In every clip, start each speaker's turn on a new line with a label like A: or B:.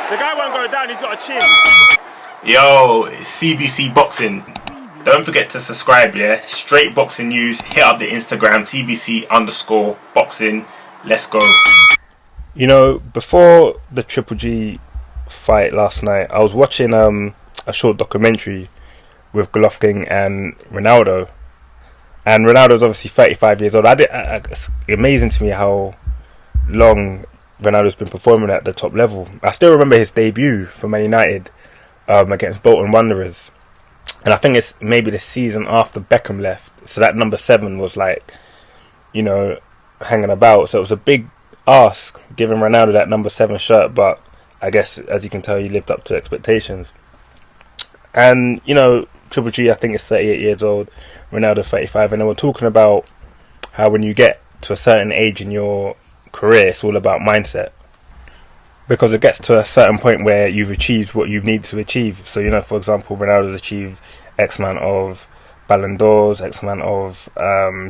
A: The guy won't go down, he's got a chin.
B: Yo, CBC Boxing. Don't forget to subscribe, yeah? Straight boxing news. Hit up the Instagram, TBC_boxing. Let's go.
C: You know, before the Triple G fight last night, I was watching a short documentary with Golovkin and Ronaldo. And Ronaldo's obviously 35 years old. It's amazing to me how long Ronaldo's been performing at the top level. I still remember his debut for Man United against Bolton Wanderers. And I think it's maybe the season after Beckham left. So that number 7 was like, you know, hanging about. So it was a big ask giving Ronaldo that number 7 shirt. But I guess, as you can tell, he lived up to expectations. And, you know, Triple G, I think, is 38 years old. Ronaldo 35. And they were talking about how when you get to a certain age in your career, it's all about mindset, because it gets to a certain point where you've achieved what you need to achieve. So, you know, for example, Ronaldo's achieved X amount of Ballon d'Ors, X amount of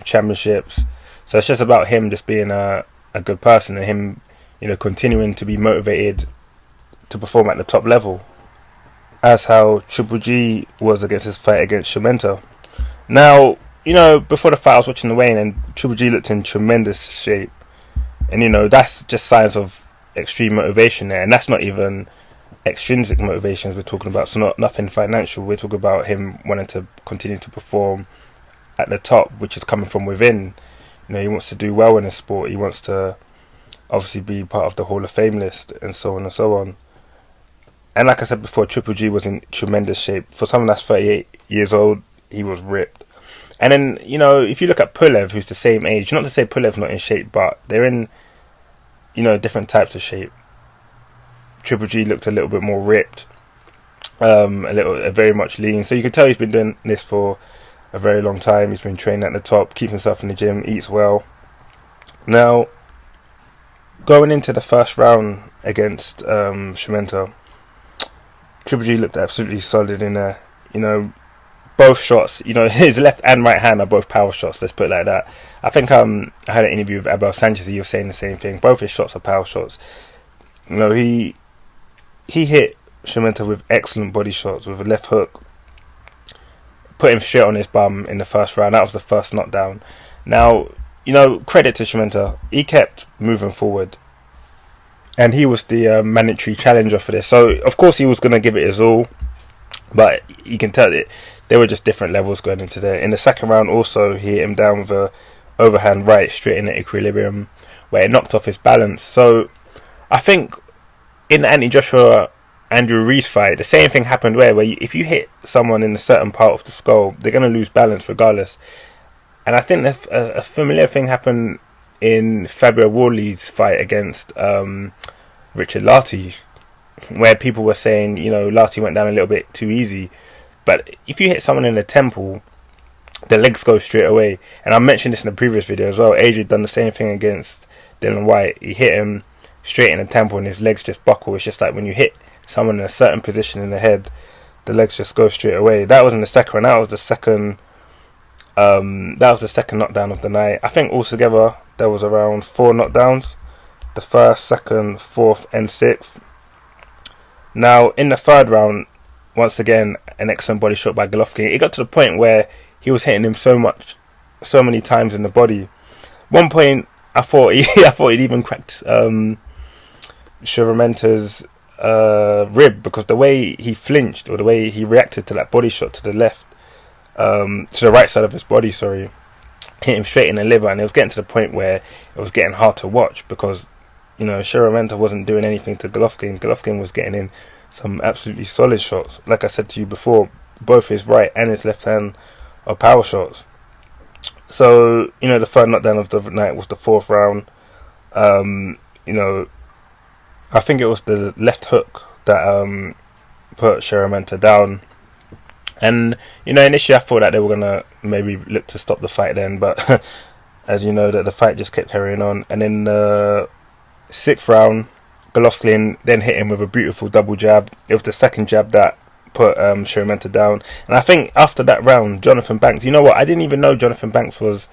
C: championships. So it's just about him just being a good person and him, you know, continuing to be motivated to perform at the top level, as how Triple G was against his fight against Szeremeta. Now, you know, before the fight I was watching the weigh-in and Triple G looked in tremendous shape. And, you know, that's just signs of extreme motivation there. And that's not even extrinsic motivations we're talking about. So nothing financial. We're talking about him wanting to continue to perform at the top, which is coming from within. You know, he wants to do well in the sport. He wants to obviously be part of the Hall of Fame list and so on and so on. And like I said before, Triple G was in tremendous shape. For someone that's 38 years old, he was ripped. And then, you know, if you look at Pulev, who's the same age, not to say Pulev's not in shape, but they're in, you know, different types of shape. Triple G looked a little bit more ripped, very much lean. So you can tell he's been doing this for a very long time. He's been training at the top, keeping himself in the gym, eats well. Now, going into the first round against Szeremeta, Triple G looked absolutely solid in there. You know, both shots, you know, his left and right hand are both power shots, let's put it like that. I think I had an interview with Abel Sanchez, he was saying the same thing. Both his shots are power shots. You know, he hit Szeremeta with excellent body shots, with a left hook. Put him straight on his bum in the first round. That was the first knockdown. Now, you know, credit to Szeremeta. He kept moving forward. And he was the mandatory challenger for this. So, of course, he was going to give it his all. But you can tell it. There were just different levels going into there. In the second round also, he hit him down with a overhand right straight in at equilibrium, where it knocked off his balance. So I think in the Anthony Joshua Andrew Reese fight, the same thing happened where if you hit someone in a certain part of the skull, they're going to lose balance regardless. And I think a familiar thing happened in Fabio Wardley's fight against Richard Lartey, where people were saying, you know, Lartey went down a little bit too easy. But if you hit someone in the temple, the legs go straight away. And I mentioned this in the previous video as well. Adrian done the same thing against Dylan White. He hit him straight in the temple and his legs just buckle. It's just like when you hit someone in a certain position in the head, the legs just go straight away. That was in the second round. That was the second knockdown of the night. I think altogether there was around 4 knockdowns. The first, second, fourth and sixth. Now in the third round, once again, an excellent body shot by Golovkin. It got to the point where he was hitting him so many times in the body. One point, I thought he'd even cracked Szeremeta's rib, because the way he flinched, or the way he reacted to that body shot to the left, to the right side of his body, hit him straight in the liver, and it was getting to the point where it was getting hard to watch, because, you know, Szeremeta wasn't doing anything to Golovkin. Golovkin was getting in some absolutely solid shots. Like I said to you before, both his right and his left hand are power shots. So, you know, the third knockdown of the night was the fourth round. You know, I think it was the left hook that put Szeremeta down. And, you know, initially I thought that they were going to maybe look to stop the fight then, but as you know, that the fight just kept carrying on. And in the sixth round, Golovkin then hit him with a beautiful double jab. It was the second jab that put Szeremeta down. And I think after that round, Jonathan Banks, you know what, I didn't even know Jonathan Banks was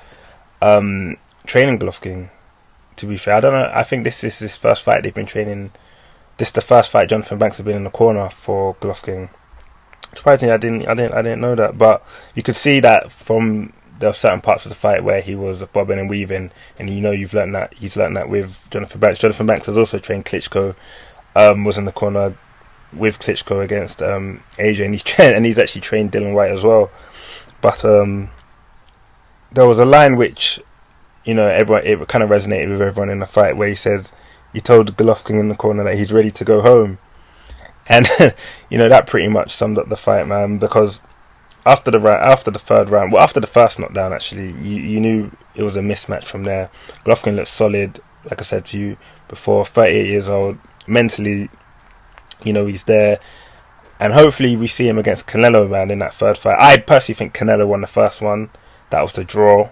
C: training Golovkin, to be fair. I don't know, I think this is his first fight they've been training this is the first fight Jonathan Banks has been in the corner for Golovkin. Surprisingly, I didn't know that, but you could see that from there were certain parts of the fight where he was bobbing and weaving, and you know he's learned that with Jonathan Banks. Jonathan Banks has also trained Klitschko, was in the corner with Klitschko against AJ, and he's actually trained Dylan White as well. But there was a line which, you know, it kind of resonated with everyone in the fight, where he told Golovkin in the corner that he's ready to go home, and you know, that pretty much summed up the fight, man. Because after the third round, well, after the first knockdown, actually, you knew it was a mismatch from there. Golovkin looked solid, like I said to you before, 38 years old, mentally, you know, he's there. And hopefully we see him against Canelo, man, in that third fight. I personally think Canelo won the first one. That was the draw.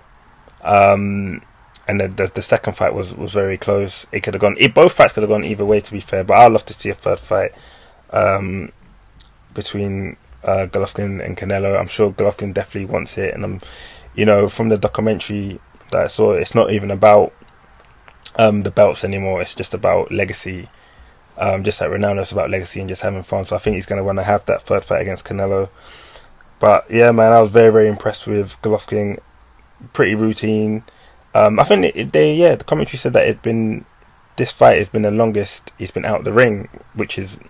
C: And the second fight was very close. It could have gone. Both fights could have gone either way, to be fair. But I'd love to see a third fight between Golovkin and Canelo. I'm sure Golovkin definitely wants it. And you know, from the documentary that I saw, it's not even about the belts anymore. It's just about legacy. Just like Ronaldo, it's about legacy and just having fun. So I think he's going to want to have that third fight against Canelo. But yeah, man, I was very, very impressed with Golovkin. Pretty routine. I think the commentary said that this fight has been the longest he's been out of the ring, which is,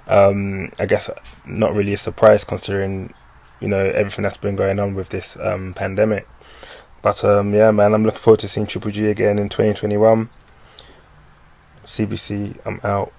C: I guess, not really a surprise considering, you know, everything that's been going on with this pandemic. But yeah, man, I'm looking forward to seeing Triple G again in 2021. CBC, I'm out.